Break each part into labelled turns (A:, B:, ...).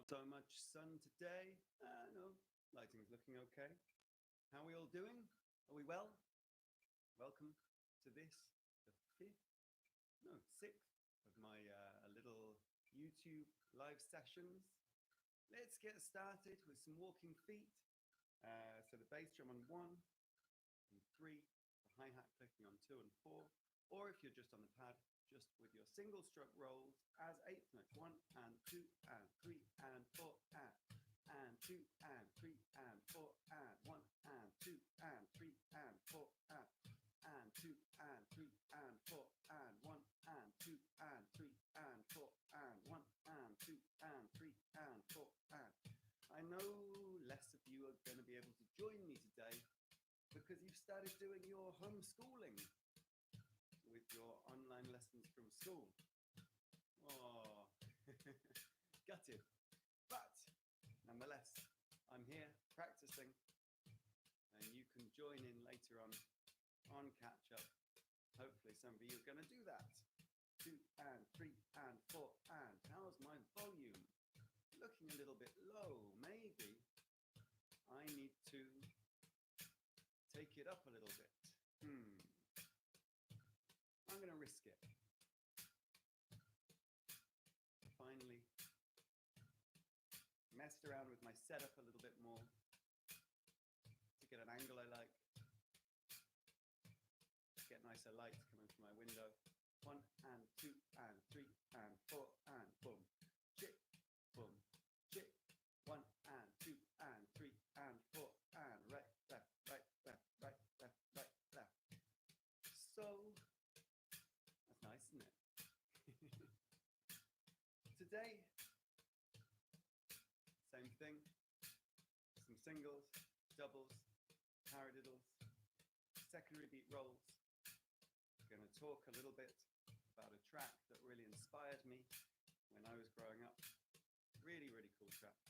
A: Not so much sun today. No, lighting's looking okay. How are we all doing? Are we well? Welcome to this, the fifth, no, sixth of my little YouTube live sessions. Let's get started with some walking feet. So the bass drum on 1 and 3, the hi-hat clicking on 2 and 4, or if you're just on the pad, just with your single stroke rolls as eighth notes, 1 and 2 and 3 and 4 and 2 and 3 and 4 and 1 and 2 and 3 and 4 and 2 and 3 and 4 and 1 and 2 and 3 and 4 and 1 and 2 and 3 and 4 and. I know less of you are going to be able to join me today because you've started doing your homeschooling with your online lessons from school. Oh, gutted. But nonetheless, I'm here practicing, and you can join in later on catch up. Hopefully some of you are going to do that. 2 and 3 and 4 and. How's my volume? Looking a little bit low. Maybe I need to take it up a little bit. I'm going to risk it. Finally, messed around with my setup a little bit more to get an angle I like. Get nicer lights coming from my window. 1 and 2 and 3 and 4 and boom, chick, boom, chick. 1 and 2 and 3 and 4 and right, left, right, left, right, left, right, left. So that's nice, isn't it? Today, same thing. Some singles, doubles, paradiddles, secondary beat rolls. Going to talk a little bit about a track that really inspired me when I was growing up. Really, really cool track.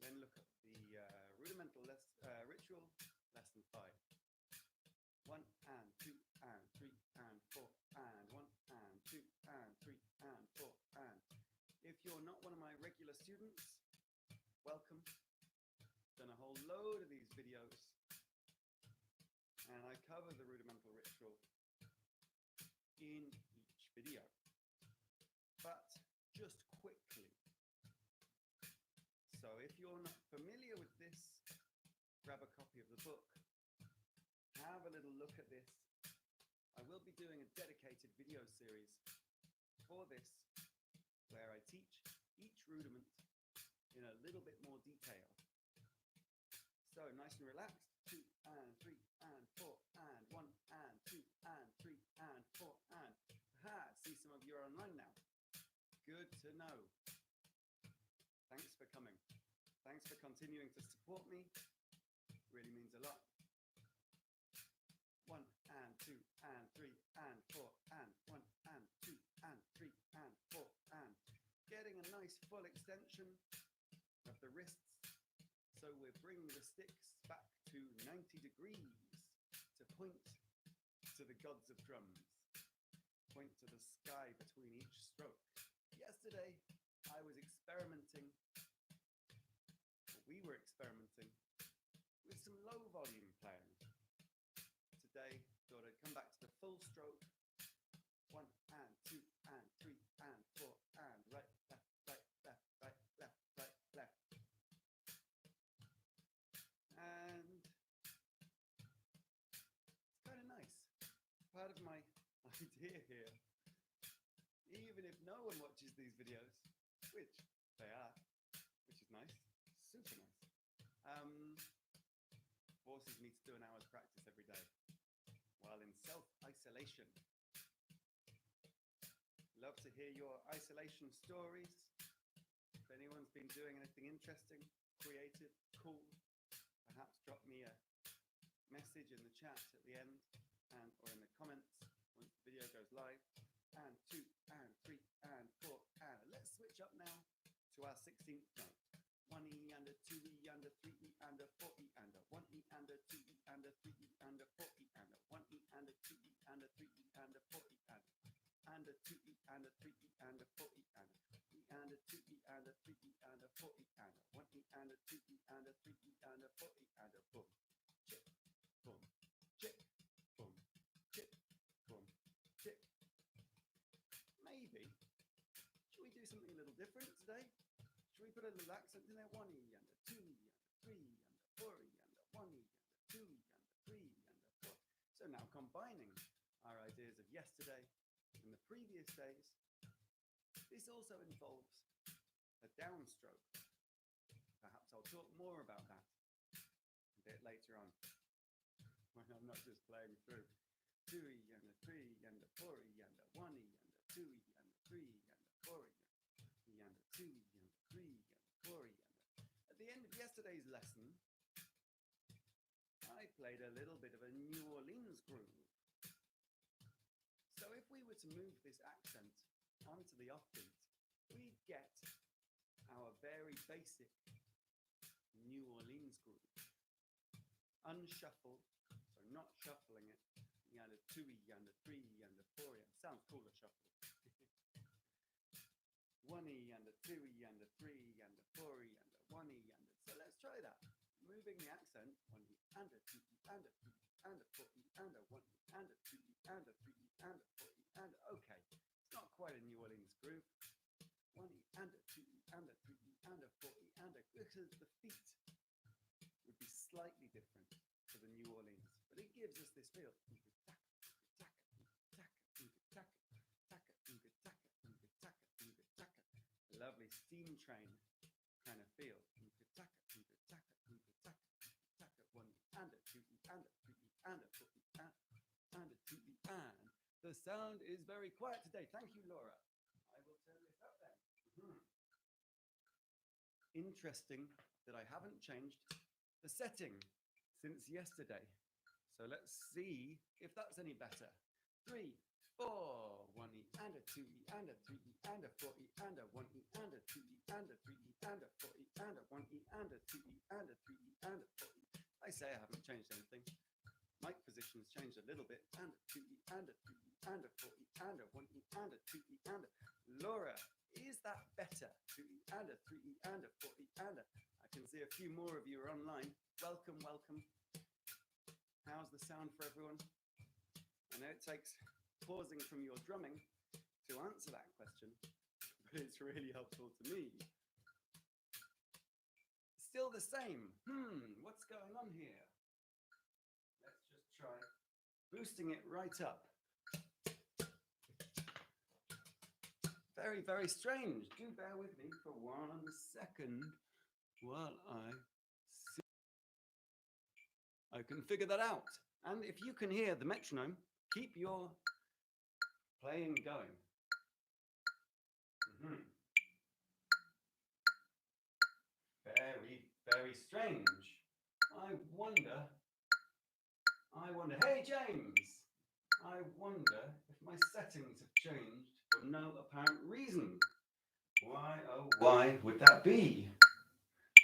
A: Then look at the rudimental ritual, lesson 5. 1 and 2 and 3 and 4 and 1 and 2 and 3 and 4 and. If you're not one of my regular students, welcome. Done a whole load of these videos, and I cover the rudimental ritual in each video. But just quickly. So if you're not familiar with this, grab a copy of the book. Have a little look at this. I will be doing a dedicated video series for this where I teach each rudiment in a little bit more detail. So nice and relaxed. 2 and 3 and 4 and 1 and 2 and 3 and 4 and. Aha, see some of you are online now. Good to know. Thanks for coming. Thanks for continuing to support me. Really means a lot. 1 and 2 and 3 and 4 and 1 and 2 and 3 and 4 and. Getting a nice full extension of the wrists. So we're bringing the sticks back to 90 degrees to point to the gods of drums. Point to the sky between each stroke. Yesterday, I was experimenting, or we were experimenting, with some low volume playing. Today, thought I'd come back to the full stroke. 1 and 2 and 3 and 4 and right, left, right, left, right, left, right, left. And it's kind of nice. Part of my idea here, even if no one watches these videos, which they are, which is nice, super nice, forces me to do an hour's practice every day while in self-isolation. Love to hear your isolation stories. If anyone's been doing anything interesting, creative, cool, perhaps drop me a message in the chat at the end and or in the comments once the video goes live. And 2 and 3 and 4 and. Let's switch up now to our 16th note. 1E and a 2E and a 3E and a 4E and a 1E and a 2E and a 3E and a 4E and a 1E and a 2E and a 3E and a 4E and a 2E and a 3E and a 4E and a E and a 2E and a 3E and a something a little different today. Should we put a little accent in there? 1 E and a 2 E and a 3 E and a 4 E and a 1 E and a 2 E and a 3 E and a 4. So now combining our ideas of yesterday and the previous days, this also involves a downstroke. Perhaps I'll talk more about that a bit later on, when I'm not just playing through 2 E and a 3 E and a 4 E and a 1 E and a 2 E and a 3 E and a 4 E and a 2 E and a 3 E and a 4 E. At the end of yesterday's lesson, I played a little bit of a New Orleans groove. So if we were to move this accent onto the offbeat, we'd get our very basic New Orleans groove. Unshuffled, so not shuffling it. You had a 2 E and a 3 E and a 4 E. Sounds cooler shuffle. 1 E and a 2 E and a 3 E and a 4 E and a 1 E and a... So let's try that. Moving the accent, 1 E and a 2 E and a 3 E and a 4 E and a 1 E and a 2 E and a 3 E and a 4 E and a... Okay, it's not quite a New Orleans groove. 1 E and a 2 E and a 3 E and a 4 E and a... Because the feet would be slightly different to the New Orleans, but it gives us this feel. Lovely steam train kind of feel. 1 and a 2 E and a 3 E and a 4 E and a 2 E and. The sound is very quiet today. Thank you, Laura. I will turn this up then. Interesting that I haven't changed the setting since yesterday. So let's see if that's any better. 3, 4, 1 E and a 2 E and a 3 E and a 4 E and a 1 E and a 2 E and a 3 E and a 4 E and a 1 E and a 2 E and a 3 E and a 4 E. I say I haven't changed anything. Mic position's changed a little bit. And a 2 E and a 3 E and a 4 E and a 1 E and a 2 E and a... Laura, is that better? 2 E and a 3 E and a 4 E and a... I can see a few more of you are online. Welcome, welcome. How's the sound for everyone? I know it takes pausing from your drumming to answer that question, but it's really helpful to me. Still the same. What's going on here? Let's just try boosting it right up. Very, very strange. Do bear with me for 1 second while I can figure that out. And if you can hear the metronome, keep your playing going. Very, very strange. I wonder, hey James, I wonder if my settings have changed for no apparent reason. Why, oh, why would that be?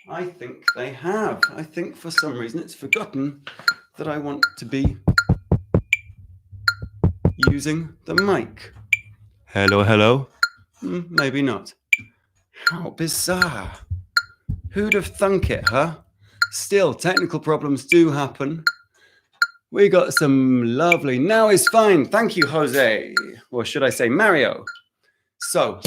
A: I think they have. I think for some reason it's forgotten that I want to be using the mic. Hello, hello. Maybe not. How bizarre. Who'd have thunk it, huh? Still, technical problems do happen. We got some lovely... Now is fine. Thank you, Jose. Or should I say Mario? So,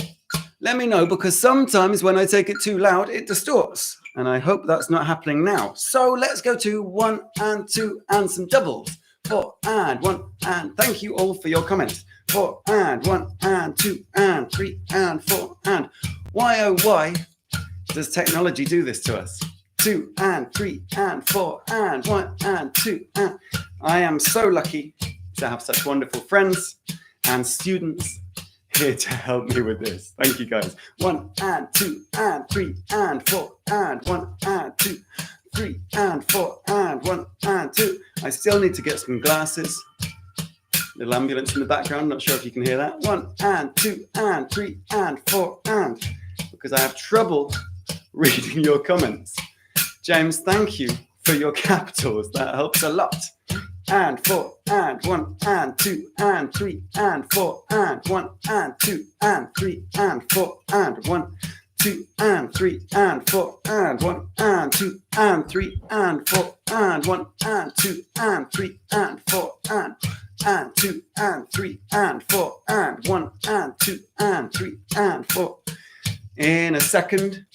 A: let me know, because sometimes when I take it too loud, it distorts. And I hope that's not happening now. So let's go to 1 and 2 and some doubles. 4 and 1 and... Thank you all for your comments. 4 and 1 and 2 and 3 and 4 and... Why, oh, why does technology do this to us? 2 and 3 and 4 and 1 and 2 and... I am so lucky to have such wonderful friends and students here to help me with this. Thank you, guys. 1 and 2 and 3 and 4 and 1 and 2, 3 and 4 and 1 and 2. I still need to get some glasses. Little ambulance in the background. Not sure if you can hear that. 1 and 2 and 3 and 4 and... Because I have trouble reading your comments. James, thank you for your capitals. That helps a lot. And 4 and 1 and 2 and 3 and 4 and 1 and 2 and 3 and 4 and 1, 2 and 3 and 4 and 1 and 2 and 3 and 4 and 1 and 2 and 3 and 4 and 2 and 3 and 4 and 1 and 2 and 3 and 4. In a second,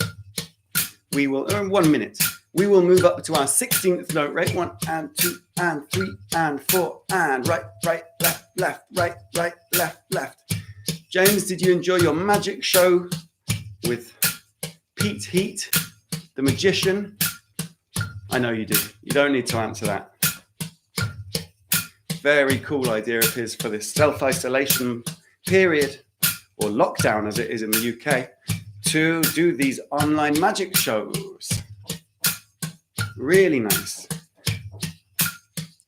A: we will, in 1 minute, we will move up to our 16th note rate. 1 and 2 and 3 and 4 and right, right, left, left, right, right, left, left. James, did you enjoy your magic show with Pete Heat, the magician? I know you did. You don't need to answer that. Very cool idea of his for this self-isolation period, or lockdown as it is in the UK, to do these online magic shows. Really nice.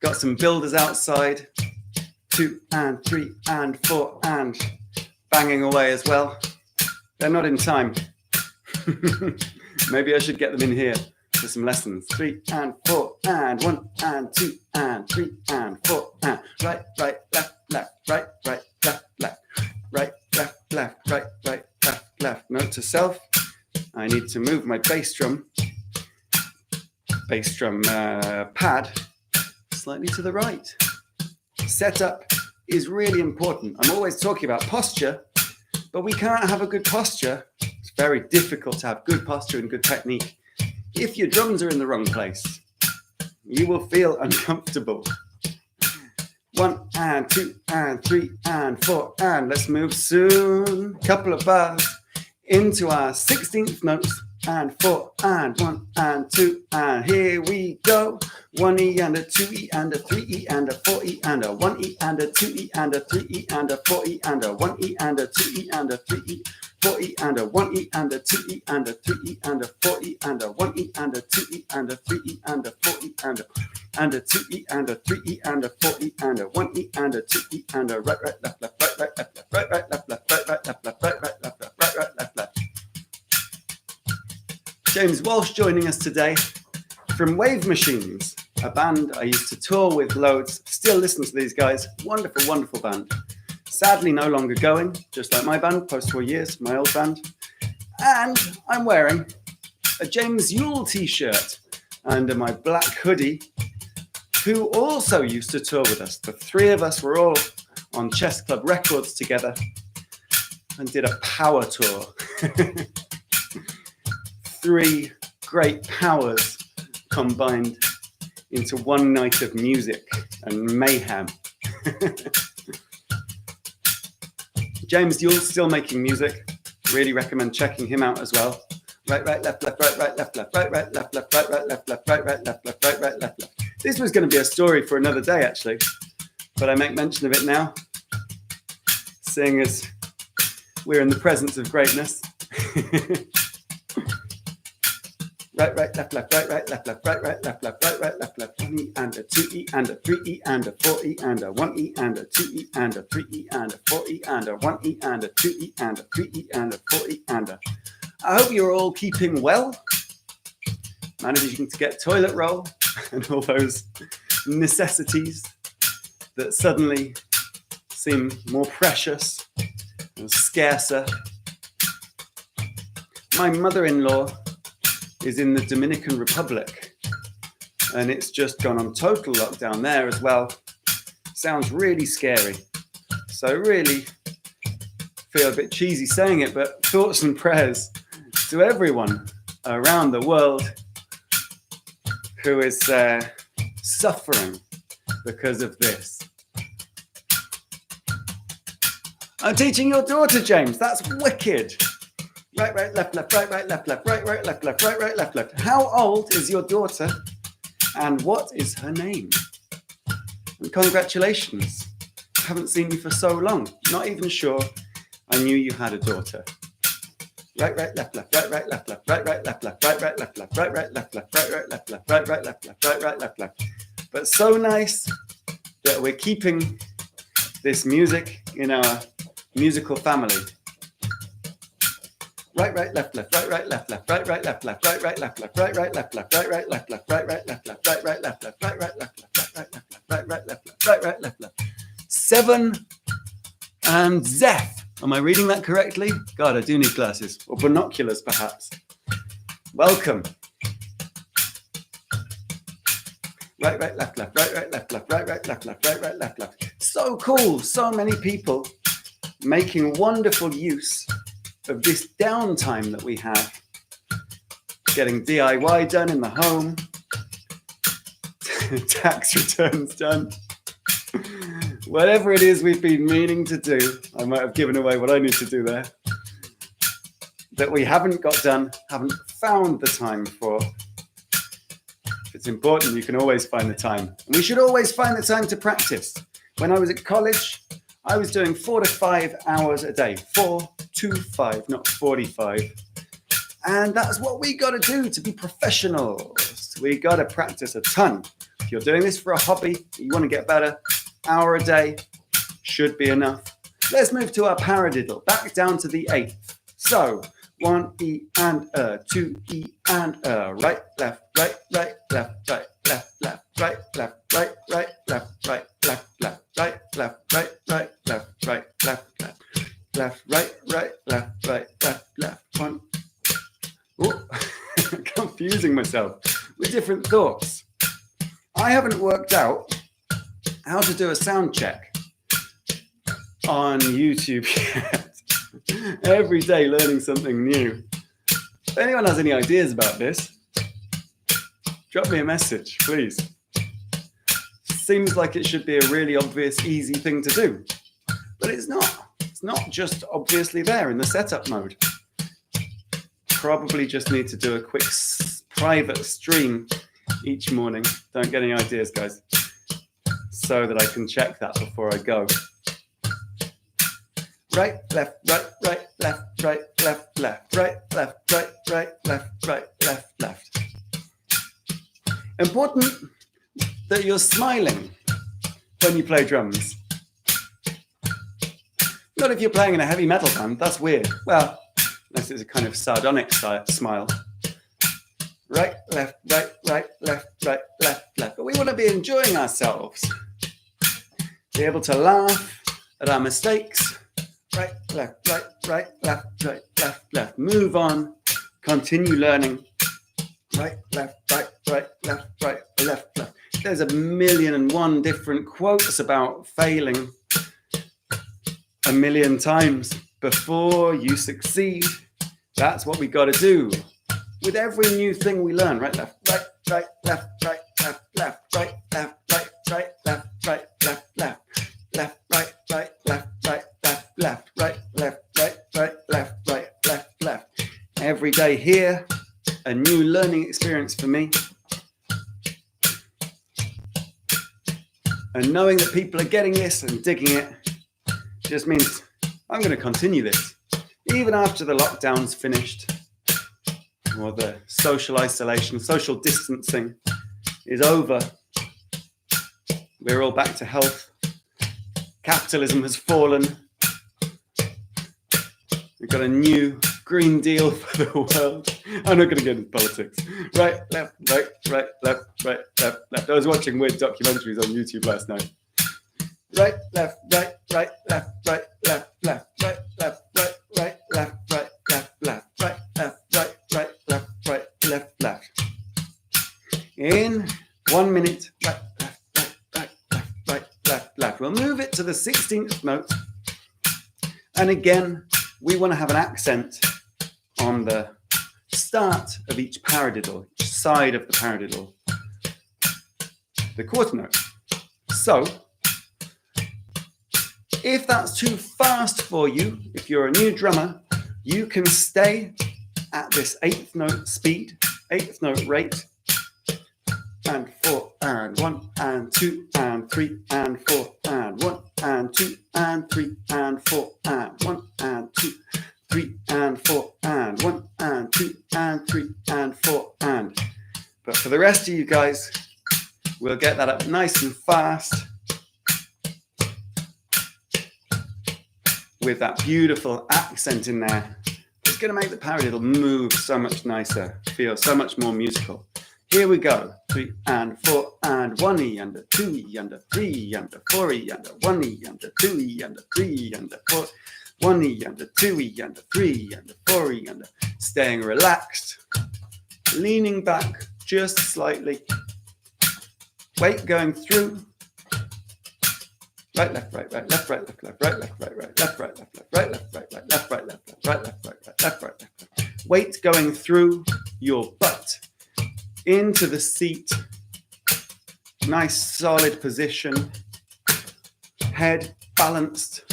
A: Got some builders outside. 2 and 3 and 4 and banging away as well. They're not in time. Maybe I should get them in here for some lessons. 3 and 4 and 1 and 2 and 3 and 4 and right, right, left, left, right, right, left, left, right, left, left, right, right, left, left. Note to self, I need to move my bass drum pad slightly to the right. Setup is really important. I'm always talking about posture, but we can't have a good posture. It's very difficult to have good posture and good technique if your drums are in the wrong place. You will feel uncomfortable. 1 and 2 and 3 and 4 and let's move soon. Couple of bars into our 16th notes and 4 and 1 and 2 and here we go. 1E and a 2E and a 3E and a 4E and a 1E and a 2E and a 3E and a 4E and a 1E and a 2E and a 3E 4E and a 1E and a 2E and a 3E and a 4E and a 1E and a 2E and a 3E and a 4E and a 2E and a 3E and a 4E and a 1E and a 2E and a right, right, left, left, right, right, left, left, right, right, left, left, right, right, left, left, right, right, left, left, right, right, left, left. James Walsh joining us today from Wave Machines, a band I used to tour with loads. Still listen to these guys. Wonderful, wonderful band. Sadly, no longer going, just like my band, post-war years, my old band. And I'm wearing a James Yule t-shirt under my black hoodie, who also used to tour with us. The three of us were all on Chess Club Records together and did a power tour. 3 great powers combined into one night of music and mayhem. James Yule's still making music. Really recommend checking him out as well. Right, right, left, left, right, right, left, left, right, right, left, left, right, right, left, left, right, right, left, left, right, right, left, left. This was going to be a story for another day, actually, but I make mention of it now, seeing as we're in the presence of greatness. Right, right, left, left, right, right, left, left, right, right, left, left, right, right, left, left. 1E and a 2E and a 3E and a 4E and a 1E and a 2E and a 3E and a 4E and a 1E and a 2E and a 3E and a 4E and a. I hope you're all keeping well, managing to get toilet roll and all those necessities that suddenly seem more precious and scarcer. My mother-in-law is in the Dominican Republic, and it's just gone on total lockdown there as well. Sounds really scary. So really feel a bit cheesy saying it, but thoughts and prayers to everyone around the world who is suffering because of this. I'm teaching your daughter, James. That's wicked. Right, right, left, left, right, right, left, left, right, right, left, left, right, right, left, left. How old is your daughter and what is her name? And congratulations. I haven't seen you for so long. Not even sure I knew you had a daughter. Right, right, left, left, right, right, left, left, right, right, left, left, right, right, left, left, right, right, left, left, right, right, left, left, right, right, left, left, right, right, left, left. But so nice that we're keeping this music in our musical family. Right, right, left, left, right, right, left, left, right, right, left, left, right, right, left, left, right, right, left, left, right, right, left, left, right, right, left, left, right, right, left, left, right, right, left, left, right, right, left, left, right, right, left, left. 7 and Zeph. Am I reading that correctly? God, I do need glasses or binoculars, perhaps. Welcome. Right, right, left, left, right, right, left, left, right, right, left, left, right, right, left, left. So cool. So many people making wonderful use of this downtime that we have, getting DIY done in the home, tax returns done, whatever it is we've been meaning to do. I might have given away what I need to do there, that we haven't got done, haven't found the time for. If it's important, you can always find the time. And we should always find the time to practice. When I was at college, I was doing 4 to 5 hours a day. 4 to 5, not 45. And that's what we got to do to be professionals. We got to practice a ton. If you're doing this for a hobby, you want to get better, hour a day should be enough. Let's move to our paradiddle, back down to the 8th. So 1 E and 2 E and right, left, right, right, left, right, left, left, right, left, right, right, left, right, left, left, right, left, right, right, left, right, left, left, left, right, right, left, right, left, left. 1. Oh, confusing myself with different thoughts. I haven't worked out how to do a sound check on YouTube yet. Every day learning something new. If anyone has any ideas about this, drop me a message, please. Seems like it should be a really obvious, easy thing to do, but it's not. It's not just obviously there in the setup mode. Probably just need to do a quick private stream each morning. Don't get any ideas, guys, so that I can check that before I go. Right, left, right, right, left, right, left, left, right, left, right, right, left, right, left, left. Important that you're smiling when you play drums. Not if you're playing in a heavy metal band, that's weird. Well, unless it's a kind of sardonic smile. Right, left, right, right, left, right, left, left. But we want to be enjoying ourselves. Be able to laugh at our mistakes. Right, left, right, right, left, right, left, left. Move on. Continue learning. Right, left, right, right, left, right, left, left. There's 1,000,001 different quotes about failing 1,000,000 times before you succeed. That's what we got to do with every new thing we learn. Right, left, right, right, left, right, left, left, right, left, right, right, left, right, left, left, left, right, right, left, right, left, left, right, left, right, right, left, right, left, left. Every day here, a new learning experience for me. And knowing that people are getting this and digging it just means I'm going to continue this. Even after the lockdown's finished, or the social isolation, social distancing is over, we're all back to health. Capitalism has fallen. We've got a new Green Deal for the world. I'm not going to get into politics. Right, left, right, right, left, right, left, left. I was watching weird documentaries on YouTube last night. Right, left, right, right, left, right, left, left, right, left, right, right, left, right, left, left, right, left, right, right, left, right, left, left. In 1 minute, right, left, right, right, left, right, left, left. We'll move it to the 16th note. And again, we want to have an accent on the start of each paradiddle, each side of the paradiddle, the quarter note. So, if that's too fast for you, if you're a new drummer, you can stay at this 8th note speed, 8th note rate, and 4 and 1 and 2 and 3 and 4 and 1 and 2 and 3 and 4 and 1 and 2, 3 and 4 and 1 and 2 and 3 and 4 and. But for the rest of you guys, we'll get that up nice and fast with that beautiful accent in there. It's going to make the paradiddle move so much nicer, feel so much more musical. Here we go. 3 and 4 and 1 E under 2 E under 3 E under 4 E under 1 E under 2 E under 3 E under 4, 1 E under 2 E under 3 E under 4 E under. Staying relaxed, leaning back just slightly. Weight going through. Right, left, right, right, left, right, left, left, right, left, right, right, left, right, left, left, right, left, right, right, left, right, left, left, right, left, right, weight going through your butt into the seat. Nice solid position. Head balanced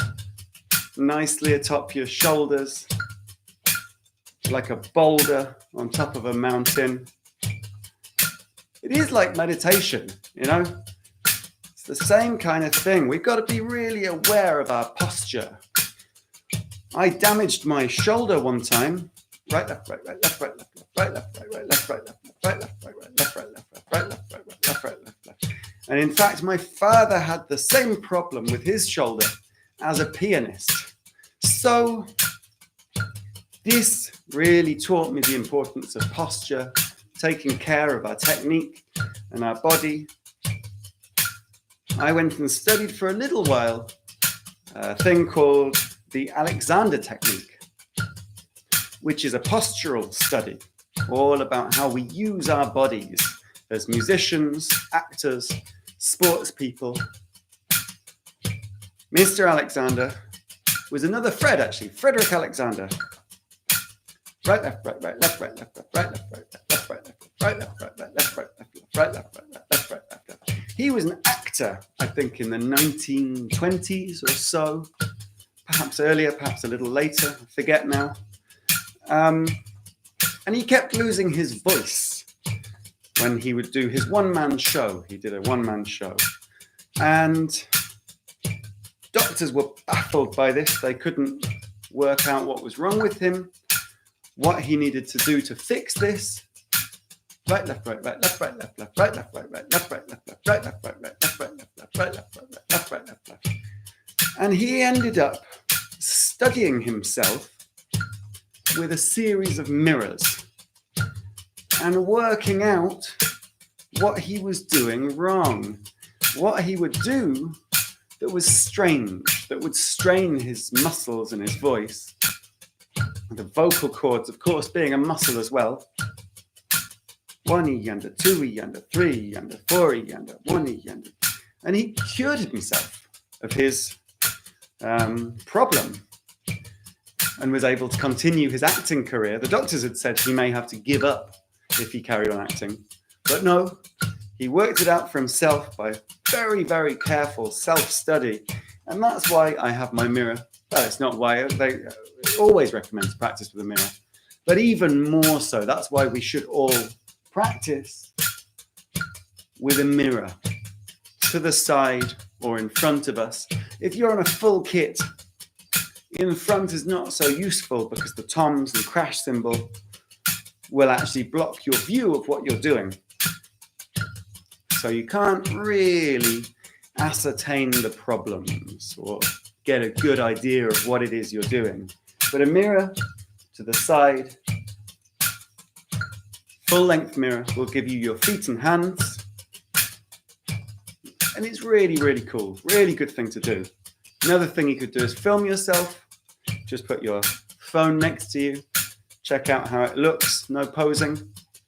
A: nicely atop your shoulders, like a boulder on top of a mountain. It is like meditation, you know? It's the same kind of thing. We've got to be really aware of our posture. I damaged my shoulder one time. Right, left, right, right, left, right, left, left, right, left, right, right, left, right, left, right, left, right, right, left, right, left, left, right, left, right, right, left, right, left, left. And in fact, my father had the same problem with his shoulder as a pianist. So this really taught me the importance of posture, taking care of our technique and our body. I went and studied for a little while a thing called the Alexander technique, which is a postural study, all about how we use our bodies as musicians, actors, sports people. Mr. Alexander was another Fred, actually, Frederick Alexander. Right, left, right, right, left, right, left, left, right, left, right, left, right, left, right, left, right, right, left, right, left, left, right, left, right, left, right, left, left. He was an actor, I think, in the 1920s or so, perhaps earlier, perhaps a little later, I forget now. And he kept losing his voice when he would do his one-man show. He did a one-man show. And doctors were baffled by this. They couldn't work out what was wrong with him, what he needed to do to fix this. Right, left, right, right, left, right, left, left, right, left, right, right, left, right, left, left, right, left, right, right, left, right, left, left, right, left, right, right, left, right, left, left. And he ended up studying himself with a series of mirrors and working out what he was doing wrong, what he would do that was strange, that would strain his muscles and his voice. The vocal cords, of course, being a muscle as well. 1E under, 2E under, 3E under, 4E under, 1E under. And he cured himself of his problem and was able to continue his acting career. The doctors had said he may have to give up if he carried on acting. But no, he worked it out for himself by very, very careful self-study. And that's why I have my mirror. Well, it's not why. They always recommend to practice with a mirror. But even more so, that's why we should all practice with a mirror to the side or in front of us. If you're on a full kit, in front is not so useful because the toms and crash cymbal will actually block your view of what you're doing. So you can't really ascertain the problems or get a good idea of what it is you're doing. But a mirror to the side, full length mirror, will give you your feet and hands. And it's really, really cool. Really good thing to do. Another thing you could do is film yourself. Just put your phone next to you. Check out how it looks. No posing.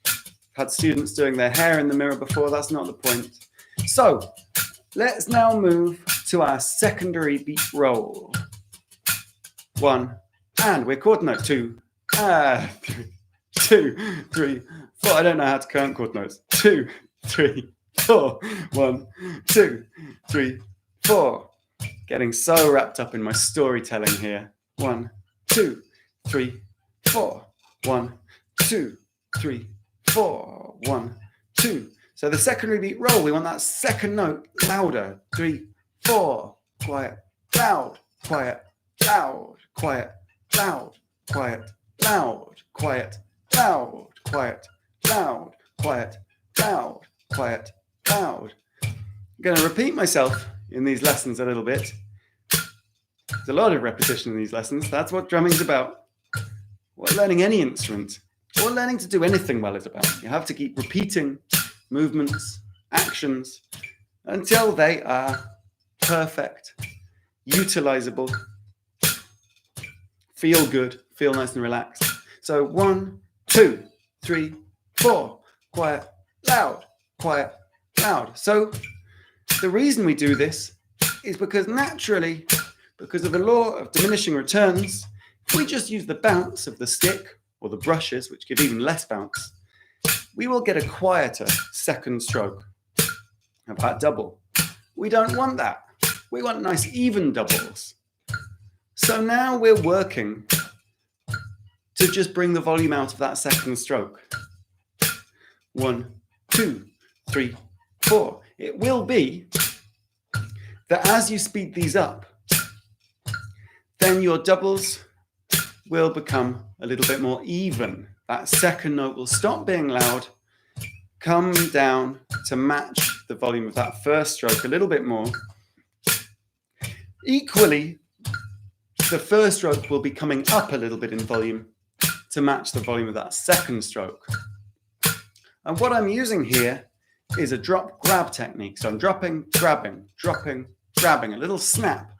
A: I've had students doing their hair in the mirror before. That's not the point. So let's now move to our secondary beat roll. 1, and we're chord note 2, 2, 3, 4. I don't know how to count chord notes. 2, 3, 4. 1, 2, 3, 4. Getting so wrapped up in my storytelling here. 1, 2, 3, 4. 1, 2, 3, 4. 1, 2. So the secondary beat roll, we want that second note louder. 3, 4. Quiet, loud, quiet, loud, quiet, loud, quiet, loud, quiet, loud, quiet, loud, quiet, loud, quiet, loud. I'm going to repeat myself in these lessons a little bit. There's a lot of repetition in these lessons. That's what drumming's about. What learning any instrument or learning to do anything well is about. You have to keep repeating movements, actions, until they are perfect, utilizable, feel good, feel nice and relaxed. So 1, 2, 3, 4. Quiet, loud, quiet, loud. So the reason we do this is because naturally, because of the law of diminishing returns, if we just use the bounce of the stick or the brushes, which give even less bounce, we will get a quieter second stroke, about double. We don't want that. We want nice even doubles. So now we're working to just bring the volume out of that second stroke. 1, 2, 3, 4. It will be that as you speed these up, then your doubles will become a little bit more even. That second note will stop being loud, come down to match the volume of that first stroke a little bit more. Equally, the first stroke will be coming up a little bit in volume to match the volume of that second stroke. And what I'm using here is a drop grab technique. So I'm dropping, grabbing, a little snap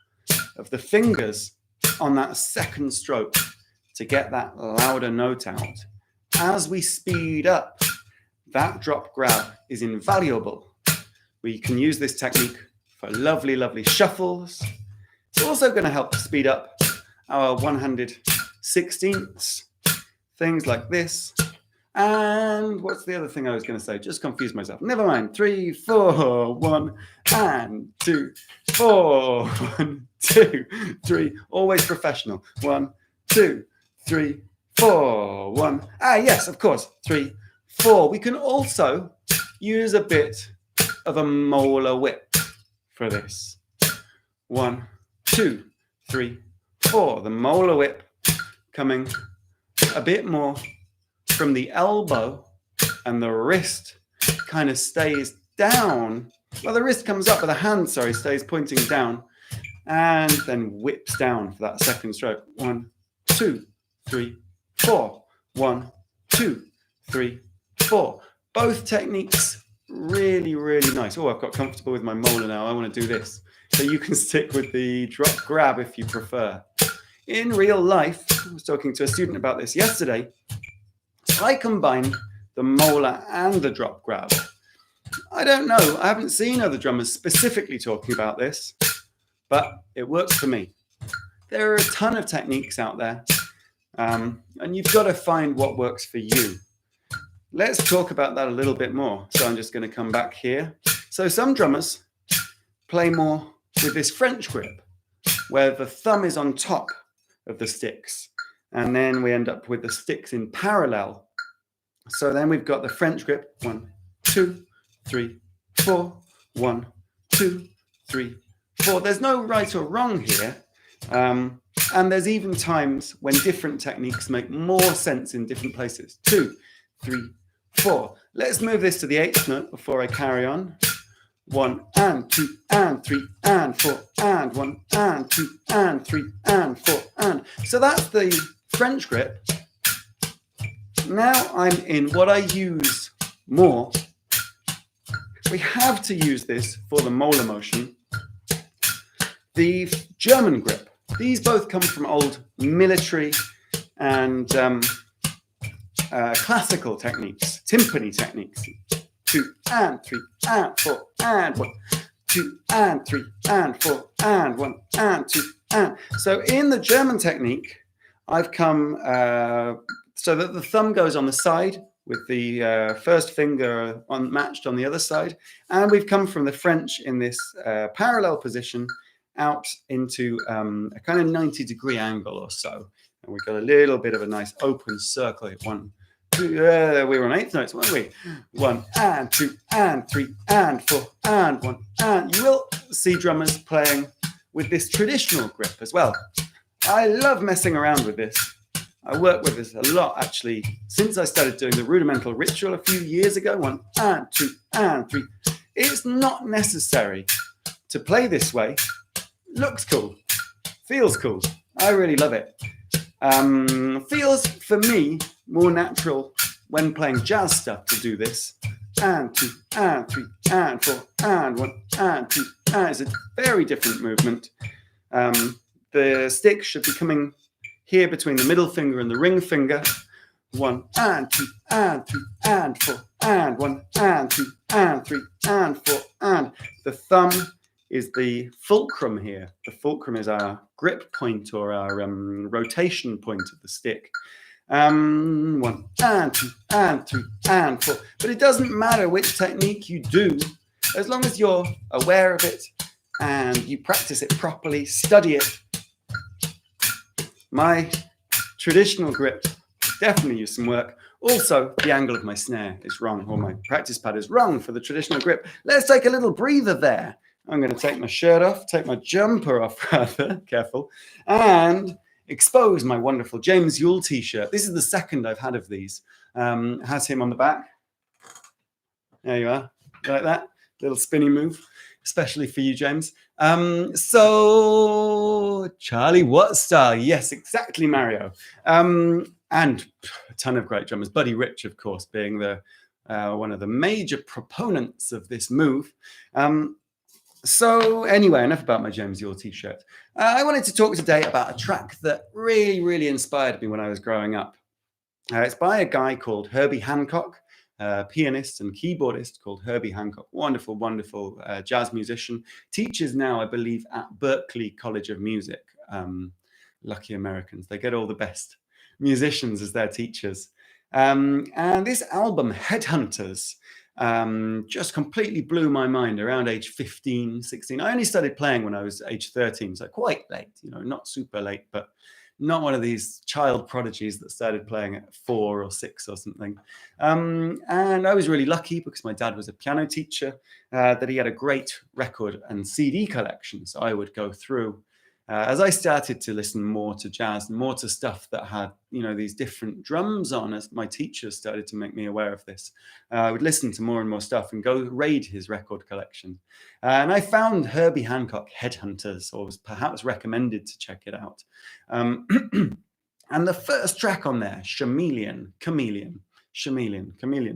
A: of the fingers on that second stroke to get that louder note out. As we speed up, that drop grab is invaluable. We can use this technique for lovely, lovely shuffles. It's also going to help speed up our one-handed sixteenths, things like this. And what's the other thing I was going to say? Just confused myself. Never mind. 3, 4, 1, and 2, 4, 1, 2, 3. Always professional. 1, 2, 3, 4, 1. Ah, yes, of course. 3, 4. We can also use a bit of a molar whip for this. 1, 2, 3, 4. The molar whip coming a bit more from the elbow, and the wrist kind of stays down. Well, the wrist comes up, but the hand, sorry, stays pointing down, and then whips down for that second stroke. 1, 2, 3, 4. 1, 2, 3, 4. Both techniques really, really nice. Oh, I've got comfortable with my molar now. I want to do this. So you can stick with the drop grab if you prefer. In real life, I was talking to a student about this yesterday. I combine the molar and the drop grab. I don't know. I haven't seen other drummers specifically talking about this, but it works for me. There are a ton of techniques out there, and you've got to find what works for you. Let's talk about that a little bit more. So I'm just going to come back here. So some drummers play more with this French grip, where the thumb is on top of the sticks, and then we end up with the sticks in parallel. So then we've got the French grip. 1, 2, 3, 4. 1, 2, 3, 4. There's no right or wrong here. And there's even times when different techniques make more sense in different places. 2, 3, 4. Let's move this to the 8th note before I carry on. 1 and 2 and 3 and 4 and 1 and 2 and 3 and 4 and. So that's the French grip. Now I'm in what I use more. We have to use this for the molar motion. The German grip. These both come from old military and classical techniques, timpani techniques. 2 and 3 and 4 and 1. 2 and 3 and 4 and 1 and 2 and. So in the German technique, I've come so that the thumb goes on the side with the first finger matched on the other side. And we've come from the French in this parallel position out into a kind of 90-degree angle or so. And we've got a little bit of a nice open circle here. 1, 2, we were on 8th notes, weren't we? 1 and 2 and 3 and 4 and 1 and. You will see drummers playing with this traditional grip as well. I love messing around with this. I work with this a lot, actually, since I started doing the rudimental ritual a few years ago. 1 and 2 and 3. It's not necessary to play this way. Looks cool. Feels cool. I really love it. Feels, for me, more natural when playing jazz stuff to do this. And 2 and 3 and 4 and 1 and 2 and. It's a very different movement. The stick should be coming here between the middle finger and the ring finger. 1 and 2 and 3 and 4 and 1 and 2 and 3 and 4 and. The thumb is the fulcrum here. The fulcrum is our grip point or our rotation point of the stick. One and two and three and four. But it doesn't matter which technique you do, as long as you're aware of it and you practice it properly, study it. My traditional grip definitely use some work. Also, the angle of my snare is wrong, or my practice pad is wrong for the traditional grip. Let's take a little breather there. I'm going to take my shirt off, take my jumper off rather, careful, and expose my wonderful James Yule t-shirt. This is the second I've had of these. Has him on the back. There you are, like that, little spinny move, especially for you, James. So Charlie Wattstar, yes, exactly, Mario. And a ton of great drummers. Buddy Rich, of course, being the one of the major proponents of this move. So anyway, enough about my James Yule t-shirt. I wanted to talk today about a track that really, really inspired me when I was growing up. It's by a guy called Herbie Hancock, a pianist and keyboardist called Herbie Hancock. Wonderful, wonderful jazz musician. Teaches now, I believe, at Berklee College of Music. Lucky Americans. They get all the best musicians as their teachers. And this album, Headhunters, just completely blew my mind around age 15, 16. I only started playing when I was age 13, so quite late, you know, not super late, but not one of these child prodigies that started playing at 4 or 6 or something. And I was really lucky because my dad was a piano teacher, that he had a great record and CD collection. So I would go through, as I started to listen more to jazz, more to stuff that had, you know, these different drums on, as my teachers started to make me aware of this. I would listen to more and more stuff and go raid his record collection. And I found Herbie Hancock Headhunters, or was perhaps recommended to check it out. And the first track on there, Chameleon,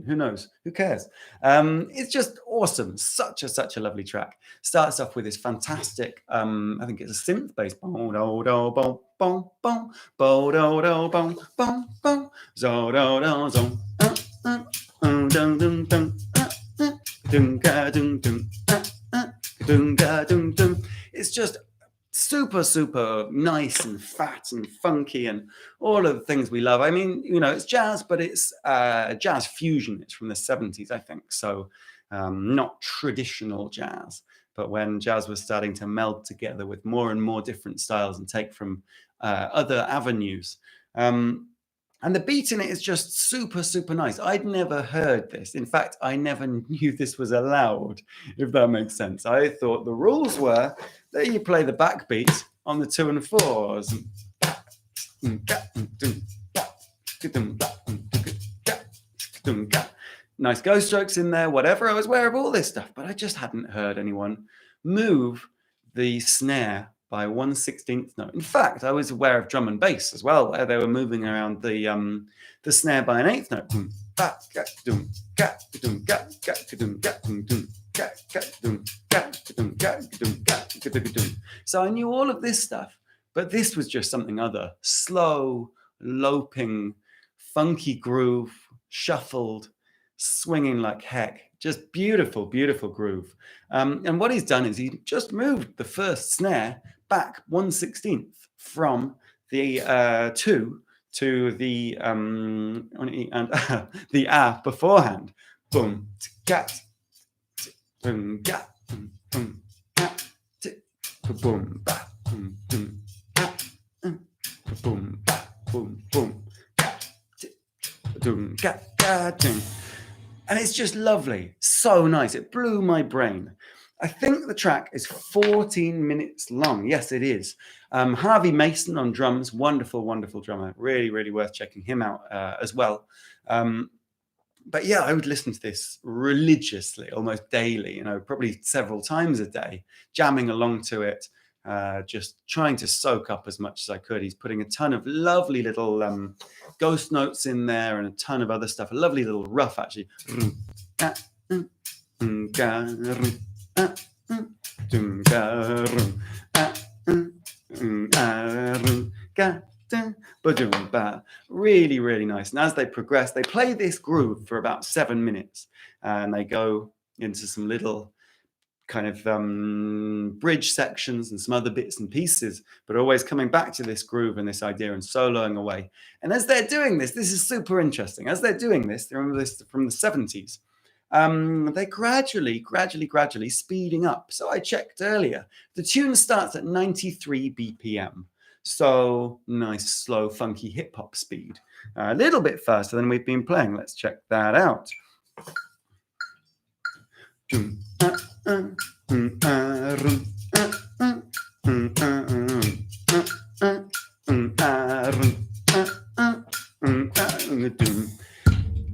A: who knows, who cares? It's just awesome, such a lovely track. Starts off with this fantastic, I think it's a synth bass, it's just super nice and fat and funky and all of the things we love. I mean, you know, it's jazz, but it's jazz fusion. It's from the 70s, I think. So not traditional jazz, but when jazz was starting to meld together with more and more different styles and take from other avenues. And the beat in it is just super nice. I'd never heard this. In fact, I never knew this was allowed, if that makes sense. I thought the rules were that you play the backbeat on the 2 and 4s. Nice go strokes in there, whatever. I was aware of all this stuff, but I just hadn't heard anyone move the snare by 1/16 note. In fact, I was aware of drum and bass as well, where they were moving around the snare by an 1/8 note. So I knew all of this stuff, but this was just something other. Slow, loping, funky groove, shuffled, swinging like heck. Just beautiful groove. And what he's done is he just moved the first snare back 1/16 from the 2 to the the beforehand. Boom, gat, boom, gat, boom, gat, boom, ba, boom, boom, boom, ba, boom, boom, boom, gat, gat, and it's just lovely, so nice. It blew my brain. I think the track is 14 minutes long. Yes, it is. Harvey Mason on drums, wonderful drummer. Really worth checking him out as well. But yeah, I would listen to this religiously, almost daily, you know, probably several times a day, jamming along to it, just trying to soak up as much as I could. He's putting a ton of lovely little ghost notes in there and a ton of other stuff. A lovely little rough, actually. Really nice. And as they progress, they play this groove for about 7 minutes, and they go into some little kind of bridge sections and some other bits and pieces, but always coming back to this groove and this idea and soloing away. And as they're doing this, this is super interesting. As they're doing this, they remember this from the 70s. They're gradually speeding up. So I checked earlier. The tune starts at 93 BPM. So nice, slow, funky hip hop speed. A little bit faster than we've been playing. Let's check that out.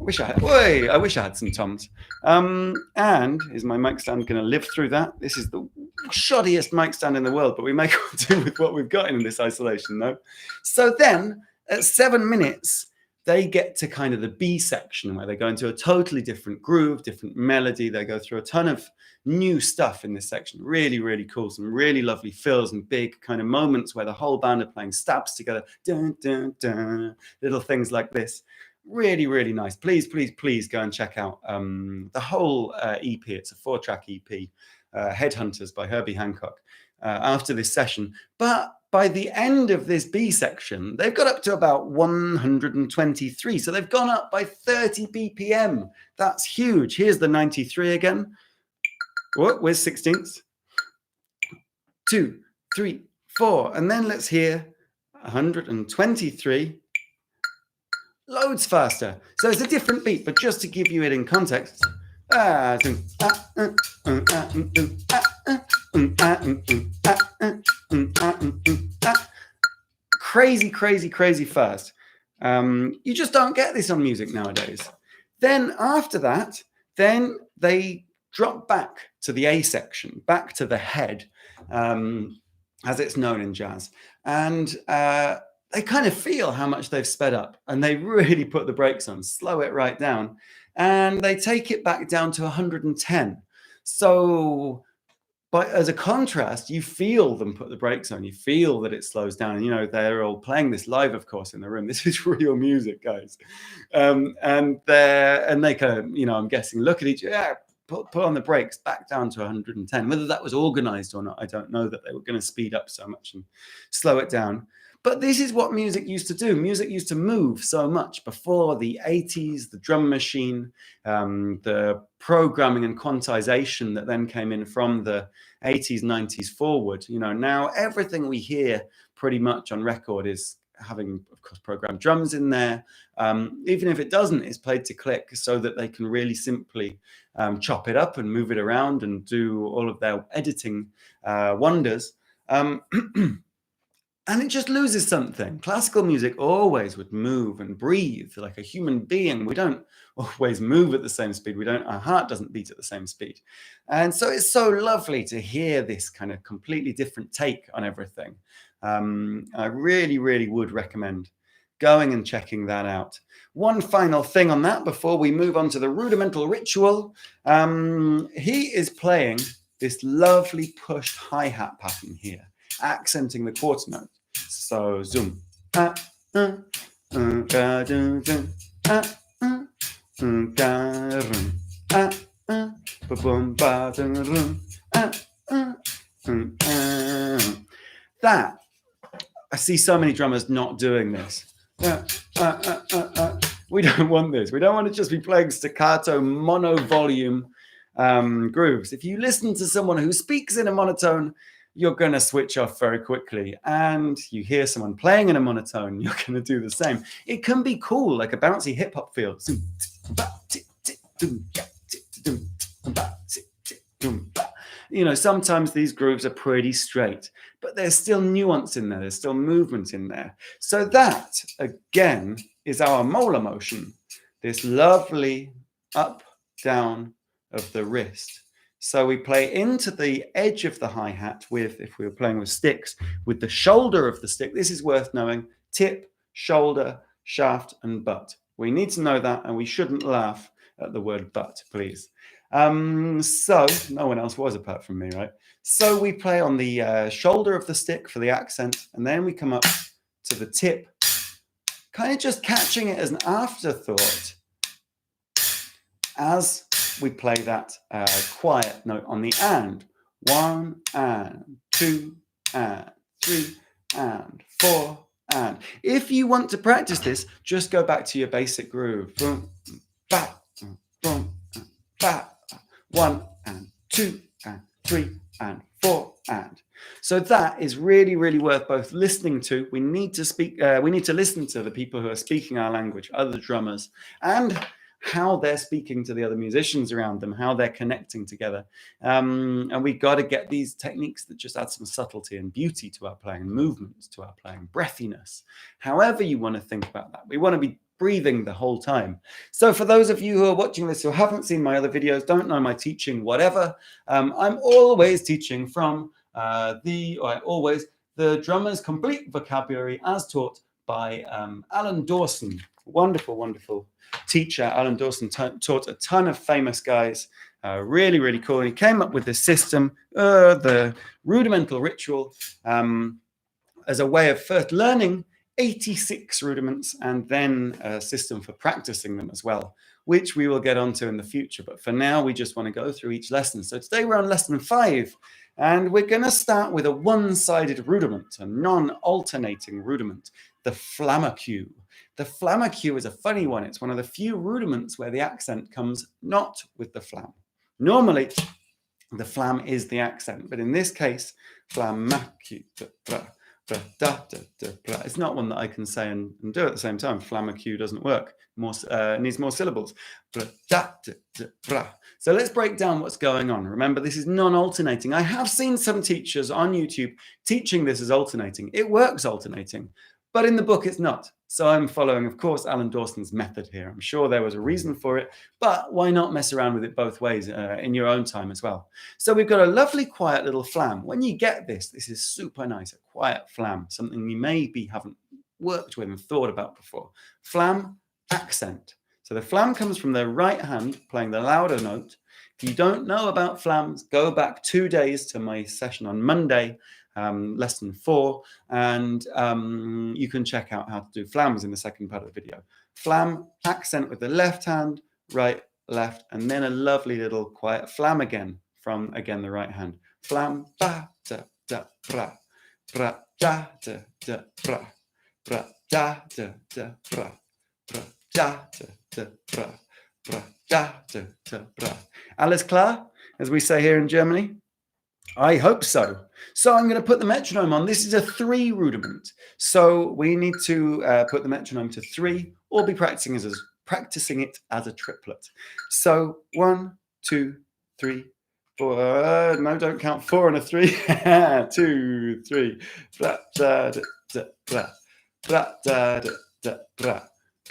A: I wish I had some toms. And is my mic stand going to live through that? This is the shoddiest mic stand in the world, but we make do with what we've got in this isolation, though. So then, at 7 minutes, they get to kind of the B section where they go into a totally different groove, different melody. They go through a ton of new stuff in this section. Really, really cool. Some really lovely fills and big kind of moments where the whole band are playing stabs together. Dun, dun, dun, little things like this. Really, really nice. Please, please, please go and check out the whole EP. It's a 4-track EP, Headhunters by Herbie Hancock, after this session. But by the end of this B section, they've got up to about 123. So they've gone up by 30 BPM. That's huge. Here's the 93 again. Oh, where's 16ths? 2, 3, 4. And then let's hear 123. Loads faster. So it's a different beat, but just to give you it in context. Crazy, crazy, crazy fast. You just don't get this on music nowadays. Then after that, then they drop back to the A section, back to the head, as it's known in jazz. And they kind of feel how much they've sped up, and they really put the brakes on, slow it right down, and they take it back down to 110. So, but as a contrast, you feel them put the brakes on. You feel that it slows down. And, you know, they're all playing this live, of course, in the room. This is real music, guys. And they kind of, you know, I'm guessing, look at each other. Put on the brakes back down to 110. Whether that was organized or not, I don't know, that they were going to speed up so much and slow it down. But this is what music used to do. Music used to move so much before the 80s, the drum machine, the programming and quantization that then came in from the 80s, 90s forward. You know, now everything we hear pretty much on record is having, of course, programmed drums in there. Even if it doesn't, it's played to click so that they can really simply chop it up and move it around and do all of their editing wonders. And it just loses something. Classical music always would move and breathe like a human being. We don't always move at the same speed. Our heart doesn't beat at the same speed. And so it's so lovely to hear this kind of completely different take on everything. I really, really would recommend going and checking that out. One final thing on that before we move on to the rudimental ritual. He is playing this lovely pushed hi-hat pattern here, accenting the quarter note. So zoom. That, I see so many drummers not doing this. We don't want this. We don't want to just be playing staccato mono volume grooves. If you listen to someone who speaks in a monotone, you're going to switch off very quickly. And you hear someone playing in a monotone, you're going to do the same. It can be cool, like a bouncy hip hop feel. You know, sometimes these grooves are pretty straight, but there's still nuance in there. There's still movement in there. So that, again, is our molar motion. This lovely up, down of the wrist. So we play into the edge of the hi-hat with, if we were playing with sticks, with the shoulder of the stick. This is worth knowing. Tip, shoulder, shaft, and butt. We need to know that, and we shouldn't laugh at the word butt, please. So no one else was apart from me, right? So we play on the shoulder of the stick for the accent, and then we come up to the tip, kind of just catching it as an afterthought as we play that quiet note on the and. 1 and 2 and 3 and 4 and. If you want to practice this, just go back to your basic groove. Boom, ba, boom, ba. 1 and 2 and 3 and 4 and. So that is really, really worth both listening to. We need to listen to the people who are speaking our language, other drummers, and how they're speaking to the other musicians around them, how they're connecting together. And we got to get these techniques that just add some subtlety and beauty to our playing, movements to our playing, breathiness, however you want to think about that. We want to be breathing the whole time. So for those of you who are watching this who haven't seen my other videos, don't know my teaching, whatever, I'm always teaching from the Drummer's Complete Vocabulary as taught by Alan Dawson. Wonderful, wonderful teacher. Alan Dawson taught a ton of famous guys. Really, really cool. And he came up with this system, the rudimental ritual, as a way of first learning 86 rudiments and then a system for practicing them as well, which we will get onto in the future. But for now, we just want to go through each lesson. So today we're on lesson 5, and we're going to start with a one-sided rudiment, a non-alternating rudiment, the flamacue. The flamacue is a funny one. It's one of the few rudiments where the accent comes not with the flam. Normally, the flam is the accent, but in this case, flamacue. It's not one that I can say and do at the same time. Flamacue doesn't work. Needs more syllables. So let's break down what's going on. Remember, this is non-alternating. I have seen some teachers on YouTube teaching this as alternating. It works alternating, but in the book it's not. So I'm following, of course, Alan Dawson's method here. I'm sure there was a reason for it, but why not mess around with it both ways in your own time as well? So we've got a lovely quiet little flam. When you get this, this is super nice, a quiet flam, something you maybe haven't worked with and thought about before. Flam, accent. So the flam comes from the right hand, playing the louder note. If you don't know about flams, go back 2 days to my session on Monday, lesson 4, and you can check out how to do flams in the second part of the video. Flam, accent with the left hand, right, left, and then a lovely little quiet flam again from, again, the right hand. Flam, ba, da, da, bra, bra, da, da, da, bra, bra, da, da, da, bra, bra, da, da, da, bra, bra, da, da, da, bra. Alles klar, as we say here in Germany? I hope so. So I'm going to put the metronome on. This is a 3 rudiment. So we need to put the metronome to 3 or be practicing it as a triplet. So 1, 2, 3, 4. No, don't count 4 and a 3. 2, 3. Bra, da, da, da, bra. Bra, da, da, da, bra.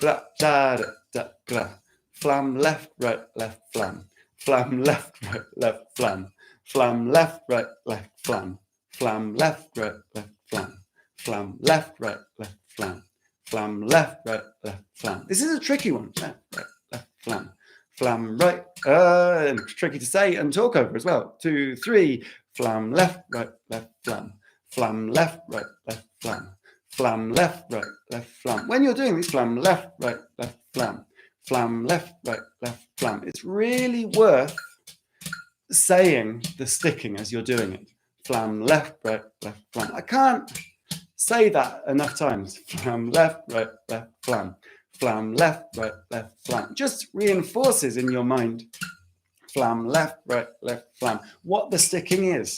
A: Bra, da, da, da, bra. Flam, left, right, left, flam. Flam, left, right, left, flam. Flam, left, right, left, flam. Flam, left, right, left, flam. Flam, left, right, left, flam. Flam, left, right, left, flam. This is a tricky one. Left, right, left, flam. Flam, right, and tricky to say and talk over as well. 2, 3. Flam, left, right, left, flam. Flam, left, right, left, flam. Flam, left, right, left, flam. When you're doing this, flam, left, right, left, flam. Flam, left, right, left, flam. It's really worth saying the sticking as you're doing it. Flam, left, right, left, flam. I can't say that enough times. Flam, left, right, left, flam. Flam, left, right, left, flam. Just reinforces in your mind. Flam, left, right, left, flam. What the sticking is.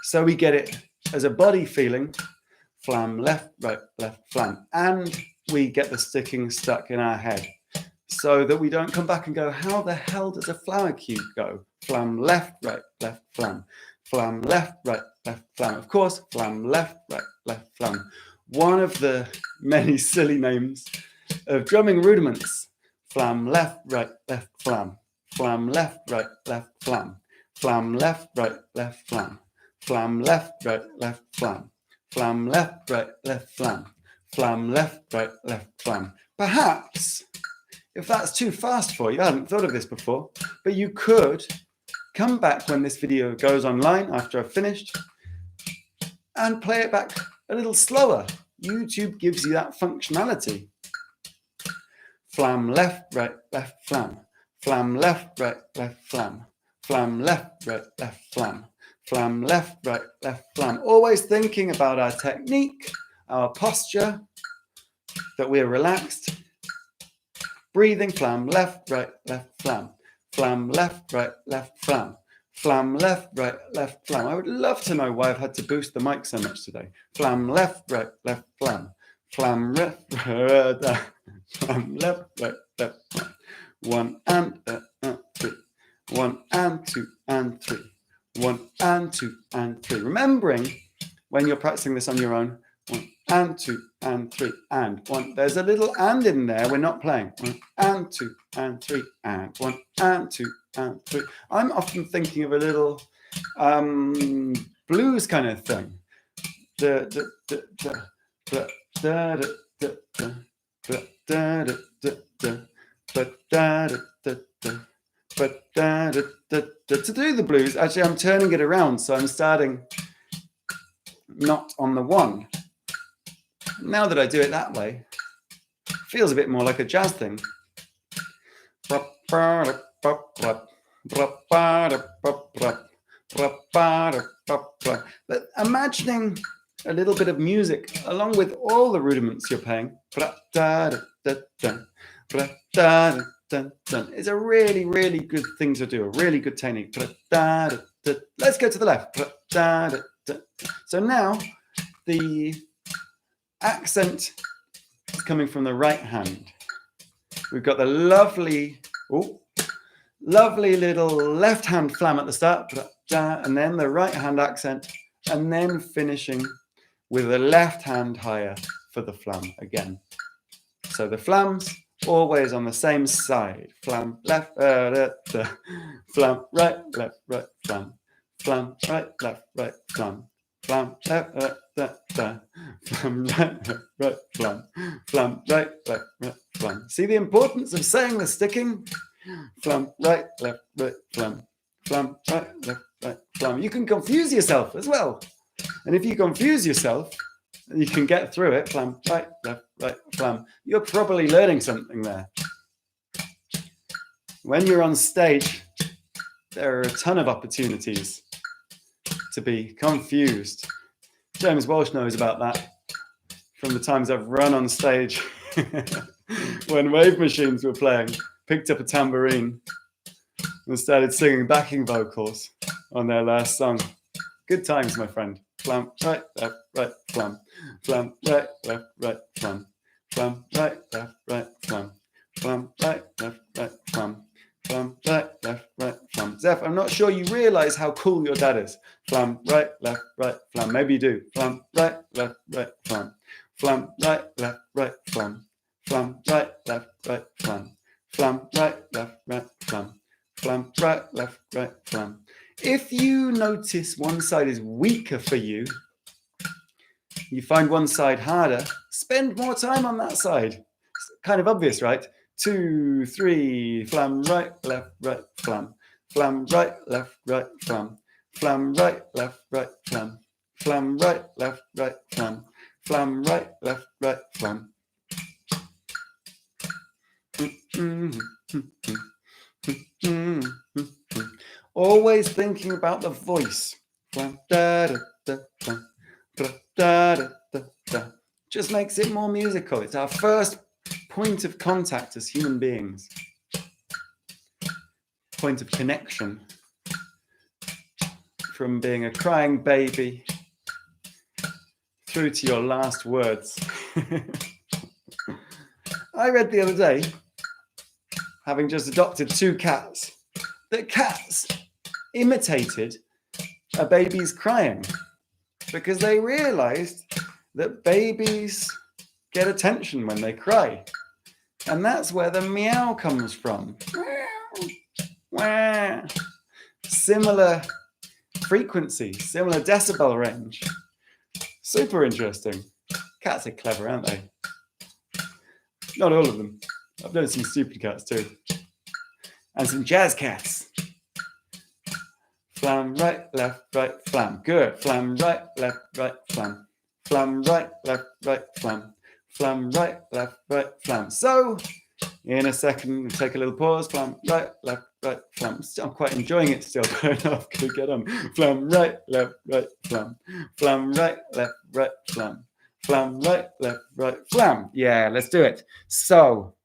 A: So we get it as a body feeling. Flam, left, right, left, flam. And we get the sticking stuck in our head. So that we don't come back and go, how the hell does a flamacue go? Flam, left, right, left, flam. Flam, left, right, left, flam. Of course, flam, left, right, left, flam. One of the many silly names of drumming rudiments. Flam, left, right, left, flam. Flam, left, right, left, flam. Flam, left, right, left, flam. Flam, left, right, left, flam. Flam, left, right, left, flam. Flam, left, right, left, flam. Perhaps, if that's too fast for you, I hadn't thought of this before, but you could come back when this video goes online after I've finished and play it back a little slower. YouTube gives you that functionality. Flam, left, right, left, flam. flam, left, right, left, flam, flam, left, right, left, flam, flam, left, right, left, flam. Always thinking about our technique, our posture, that we're relaxed. Breathing, flam, left, right, left, flam, flam, left, right, left, flam, flam, left, right, left, flam. I would love to know why I've had to boost the mic so much today. Flam, left, right, left, flam, flam, left, flam, left, right, left, flam. 1 and 3, 1 and 2 and 3, 1 and 2 and 3. Remembering when you're practicing this on your own, 1 and 2 and 3 and 1. There's a little and in there. We're not playing. 1 and 2 and 3 and 1 and 2 and 3. I'm often thinking of a little blues kind of thing. To do the blues, actually, I'm turning it around, so I'm starting not on the 1. Now that I do it that way, it feels a bit more like a jazz thing. But imagining a little bit of music along with all the rudiments you're playing. It's a really, really good thing to do, a really good technique. Let's go to the left. So now the accent is coming from the right hand. We've got the lovely little left hand flam at the start, and then the right hand accent, and then finishing with the left hand higher for the flam again. So the flams always on the same side. Flam left, flam right, left, right, flam, flam right, left, right, flam, flam left, flam right, right, flam, flam right, left, right, flam. See the importance of saying the sticking? Flam right, left, right, flam, flam right, left, right, flam. You can confuse yourself as well. And if you confuse yourself, you can get through it. Flam right, left, right, flam. You're probably learning something there. When you're on stage, there are a ton of opportunities to be confused. James Walsh knows about that from the times I've run on stage when Wave Machines were playing, picked up a tambourine and started singing backing vocals on their last song. Good times, my friend. Flam right, left, right, flam, flam right, left, right, flam, flam right, left, right, flam, flam right, left, right, flam, flam right, left, right, flam. Zeph, I'm not sure you realise how cool your dad is. Flam right, left, right, flam. Maybe you do. Flam right, left, right, flam, flam right, left, right, flam, flam right, left, right, flam, flam right, left, right, flam, flam right, left, right, flam. If you notice one side is weaker for you, you find one side harder, spend more time on that side. It's kind of obvious, right? 2, 3, flam right, left, right, flam, flam right, left, right, flam, flam right, left, right, flam, flam right, left, right, flam, flam right, left, right, flam. Always thinking about the voice. Just makes it more musical. It's our first point of contact as human beings. Point of connection. From being a crying baby through to your last words. I read the other day, having just adopted 2 cats, that cats imitated a baby's crying because they realized that babies get attention when they cry. And that's where the meow comes from. Similar frequency, similar decibel range. Super interesting. Cats are clever, aren't they? Not all of them. I've known some stupid cats too. And some jazz cats. Flam right, left, right, flam. Good. Flam right, left, right, flam. Flam right, left, right, flam. Flam right, left, right, flam. So In a second, we'll take a little pause. Flam, right, left, right, flam. I'm quite enjoying it still. I don't know if I could get on. Flam, right, left, right, flam. Flam, right, left, right, flam. Flam, right, left, right, flam. Yeah, let's do it. So,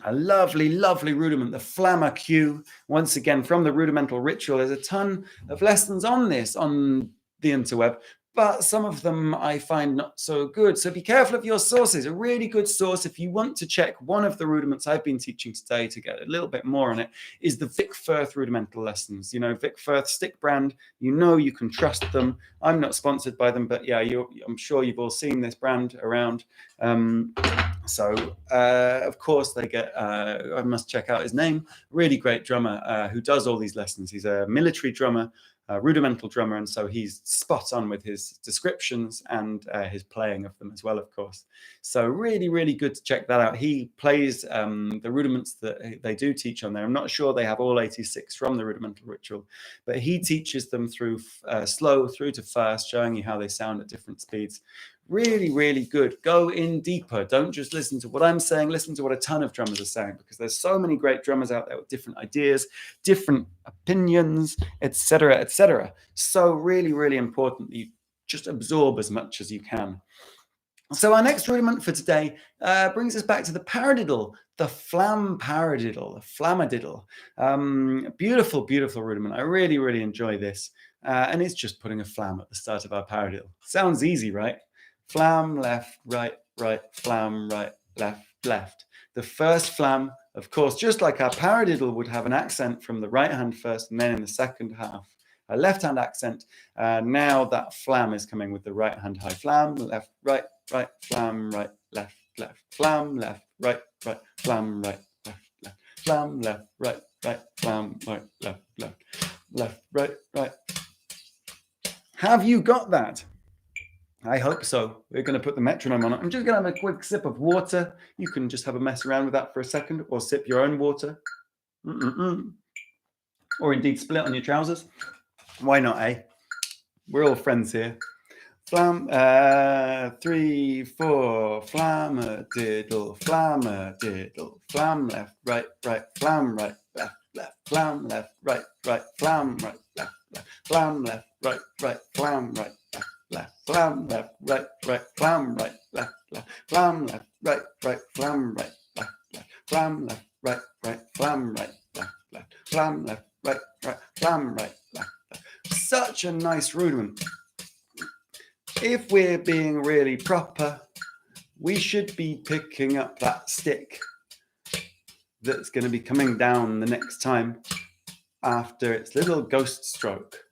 A: a lovely, lovely rudiment, the flammer cue. Once again, from the rudimental ritual, there's a ton of lessons on this on the interweb, but some of them I find not so good. So be careful of your sources. A really good source, if you want to check one of the rudiments I've been teaching today to get a little bit more on it, is the Vic Firth rudimental lessons. You know, Vic Firth stick brand, you know you can trust them. I'm not sponsored by them, but yeah, I'm sure you've all seen this brand around. Of course, they get, I must check out his name, really great drummer who does all these lessons. He's a military drummer, rudimental drummer, and so he's spot on with his descriptions and his playing of them as well, of course. So really, really good to check that out. He plays the rudiments that they do teach on there. I'm not sure they have all 86 from the rudimental ritual, but he teaches them through slow through to fast, showing you how they sound at different speeds. Really, really good. Go in deeper. Don't just listen to what I'm saying. Listen to what a ton of drummers are saying, because there's so many great drummers out there with different ideas, different opinions, etc., etc. So really, really important that you just absorb as much as you can. So our next rudiment for today brings us back to the paradiddle, the flam paradiddle, the flamadiddle. Beautiful, beautiful rudiment. I really, really enjoy this. And it's just putting a flam at the start of our paradiddle. Sounds easy, right? Flam, left, right, right, flam, right, left, left. The first flam, of course, just like our paradiddle would have an accent from the right hand first, and then in the second half, a left hand accent. Now that flam is coming with the right hand high. Flam, left, right, right, flam, right, left, left. Flam, left, right, right, flam, right, left, left. Flam, left, right, right, flam, right, left, left. Left, right, right. Have you got that? I hope so. We're going to put the metronome on it. I'm just going to have a quick sip of water. You can just have a mess around with that for a second, or sip your own water. Or indeed split on your trousers. Why not, eh? We're all friends here. Flam, 3, 4, flamadiddle, flamadiddle, flam left, right, right, flam right, left, left, flam left, right, right, flam right, left, left, flam left, right, right, flam right, left, left, flam left, right, right, flam right, left, left, flam left, right, right, flam right, left, left, flam left, right, right, flam right, left, left, flam left, right, right, flam right, left, left. Such a nice rudiment. If we're being really proper, we should be picking up that stick that's going to be coming down the next time after its little ghost stroke.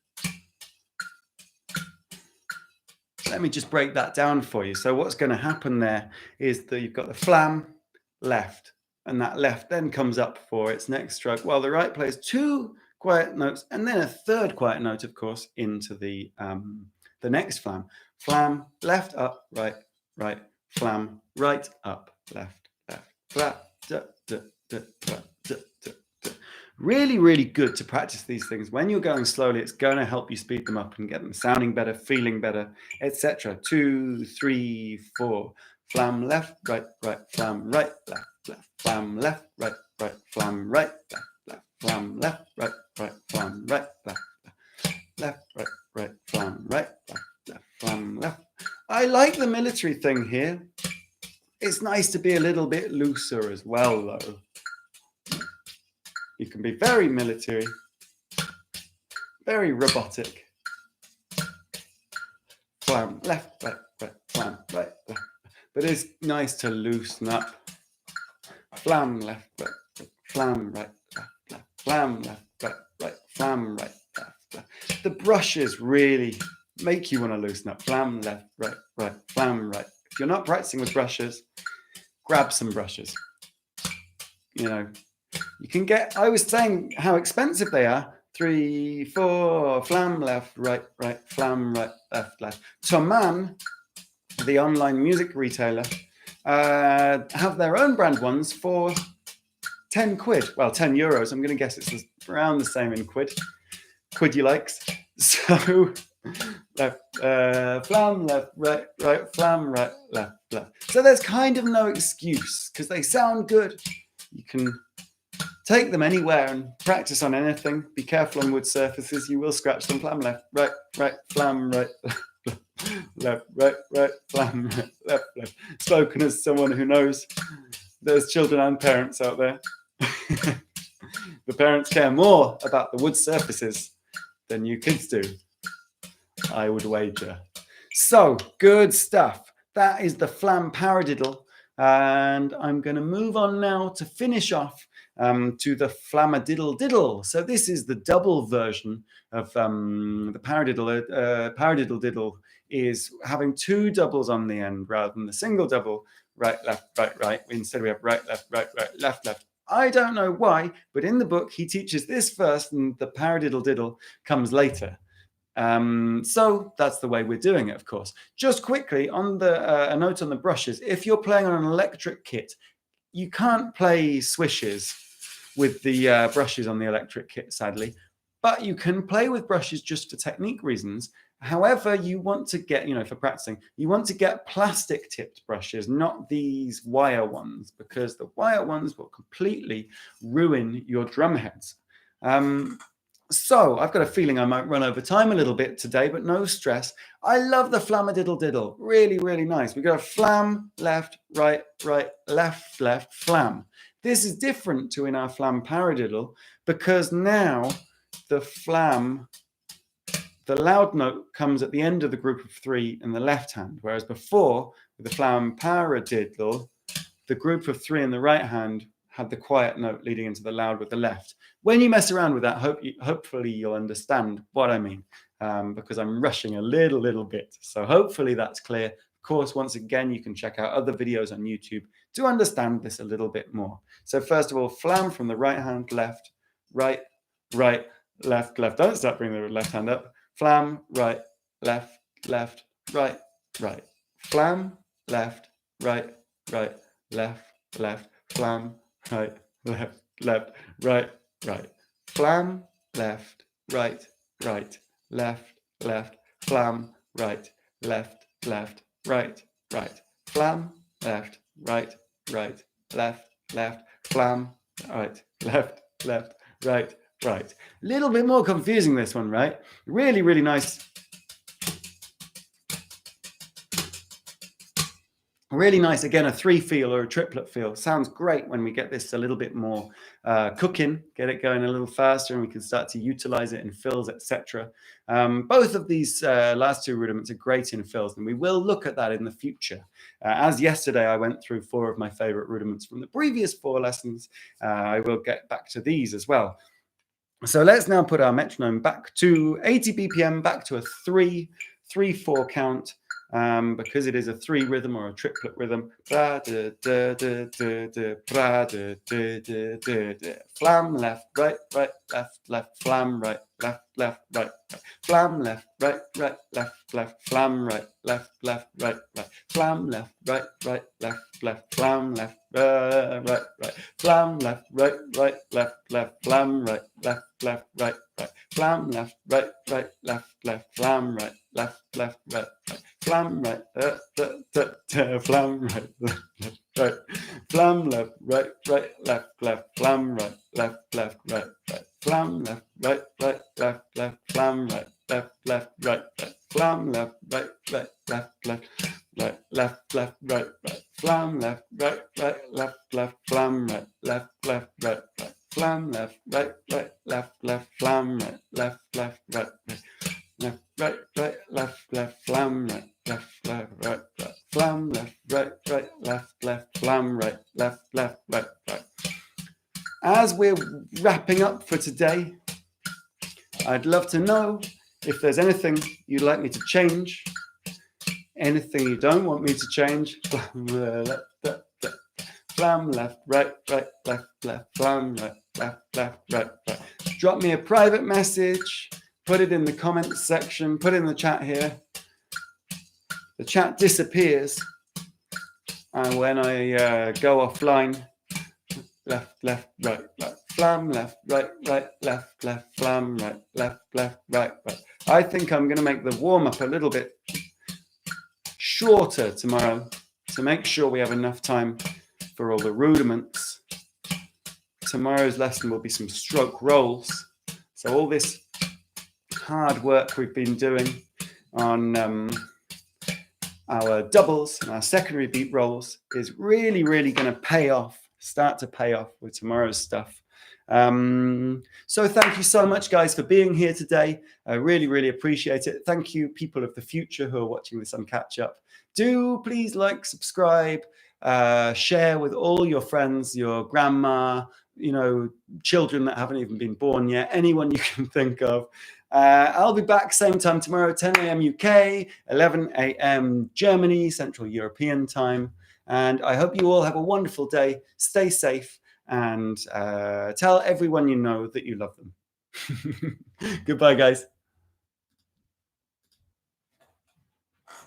A: Let me just break that down for you. So what's going to happen there is that you've got the flam left, and that left then comes up for its next stroke, while the right plays 2 quiet notes and then a third quiet note, of course, into the next flam. Flam, left, up, right, right, flam, right, up, left, left, flat, da, da, da, da, da, da, da. Really, really good to practice these things. When you're going slowly, it's going to help you speed them up and get them sounding better, feeling better, etc. 2, 3, 4. Flam, left, right, right, flam, right, left, left, flam, left, right, right, flam, right, left, left, flam, left, right, right, flam, right, left, left, right, right, flam, right, left. Flam left. I like the military thing here. It's nice to be a little bit looser as well, though. You can be very military, very robotic. Flam left, right, right, flam right, left. But it's nice to loosen up. Flam left, right, right, flam right, left, left, flam left, right, right, flam right, left, left. The brushes really make you want to loosen up. Flam left, right, right, flam right. If you're not practicing with brushes, grab some brushes. You know, you can get, I was saying how expensive they are. 3, 4, flam left, right, right, flam right, left, left. Thomann, the online music retailer, have their own brand ones for 10 quid. Well, 10 euros. I'm going to guess it's around the same in quid. Quid you likes. So left, flam left, right, right, flam right, left, left. So there's kind of no excuse because they sound good. You can take them anywhere and practice on anything. Be careful on wood surfaces. You will scratch them. Flam left, right, right, flam right, left, right, right, flam right, left, left. Spoken as someone who knows there's children and parents out there. The parents care more about the wood surfaces than you kids do, I would wager. So, good stuff. That is the flam paradiddle. And I'm going to move on now to finish off to the flamadiddle diddle. So this is the double version of the paradiddle. Paradiddle diddle is having two doubles on the end rather than the single double, right, left, right, right. Instead we have right, left, right, right, left, left. I don't know why, but in the book he teaches this first and the paradiddle diddle comes later. So that's the way we're doing it, of course. Just quickly on the a note on the brushes. If you're playing on an electric kit, you can't play swishes with the brushes on the electric kit, sadly, but you can play with brushes just for technique reasons. However, you want to get, for practicing, you want to get plastic tipped brushes, not these wire ones, because the wire ones will completely ruin your drum heads. So I've got a feeling I might run over time a little bit today, but no stress. I love the flamadiddle diddle. Really, really nice. We've got a flam, left, right, right, left, left, flam. This is different to in our flam paradiddle because now the flam, the loud note comes at the end of the group of three in the left hand, whereas before with the flam paradiddle, the group of three in the right hand had the quiet note leading into the loud with the left. When you mess around with that, hopefully you'll understand what I mean, because I'm rushing a little bit. So hopefully that's clear. Of course, once again, you can check out other videos on YouTube to understand this a little bit more. So first of all, flam from the right hand, left, right, right, left, left. Don't start bringing the left hand up. Flam, right, left, left, right, right. Flam, left, right, right, left, left. Flam, right, left, left, right, right. Flam, left, right, right, left, left. Flam, right, left, left, right, right. Flam, left, right, right, left, left. Flam, right, left, left, right, right. A little bit more confusing, this one, right? Really, really nice. Really nice, again, a three feel or a triplet feel. Sounds great when we get this a little bit more cooking, get it going a little faster, and we can start to utilize it in fills, etc. Both of these last two rudiments are great in fills, and we will look at that in the future. As yesterday I went through 4 of my favorite rudiments from the previous 4 lessons, I will get back to these as well. So let's now put our metronome back to 80 BPM, back to a 3-4 count. Because it is a 3 rhythm or a triplet rhythm. Flam left, right, right, left, left. Flam right, left, left, right, right. Flam left, right, right, left, left. Flam right, left, left, right, right. Flam left, right, right, left, left. Flam left, right, right. Flam left, right, right, left, left. Flam right, left, left, right, right. Flam left, right, right, left, left. Flam right, left, left, right, right. Flam right, flam right, left, right. Flam left, right, right, left, left. Flam right, left, left, right, right. Flam left, right, right, left, left. Flam right, left, left, right, right. Flam left, right, right, left, left. Right, left, left, right, right. Flam left, right, right, left, left. Flam right, left, left, right, right. Flam left, right, right, left, left. Flam right, left, left, right, right. Left, right, right, left, left. Flam right, left, left, right, right. Flam left, right, right, left, left. Flam right, left, left, right, right. As we're wrapping up for today, I'd love to know if there's anything you'd like me to change. Anything you don't want me to change. Flam left, right, right, left, left. Flam right, left, left, right, right. Drop me a private message. Put it in the comments section. Put it in the chat here. The chat disappears. And when I go offline, left, left, right, right. Flam left, right, right, left, left. Flam right, left, left, right, right. I think I'm going to make the warm-up a little bit shorter tomorrow to make sure we have enough time for all the rudiments tomorrow's lesson will be some stroke rolls. So all this hard work we've been doing on our doubles and our secondary beat rolls is really, really going to pay off, start to pay off with tomorrow's stuff. So thank you so much, guys, for being here today. I really, really appreciate it. Thank you, people of the future who are watching this on catch up. Do please like, subscribe, share with all your friends, your grandma, children that haven't even been born yet, anyone you can think of. I'll be back same time tomorrow, 10 a.m. UK, 11 a.m. Germany, Central European time. And I hope you all have a wonderful day. Stay safe and tell everyone you know that you love them. Goodbye, guys.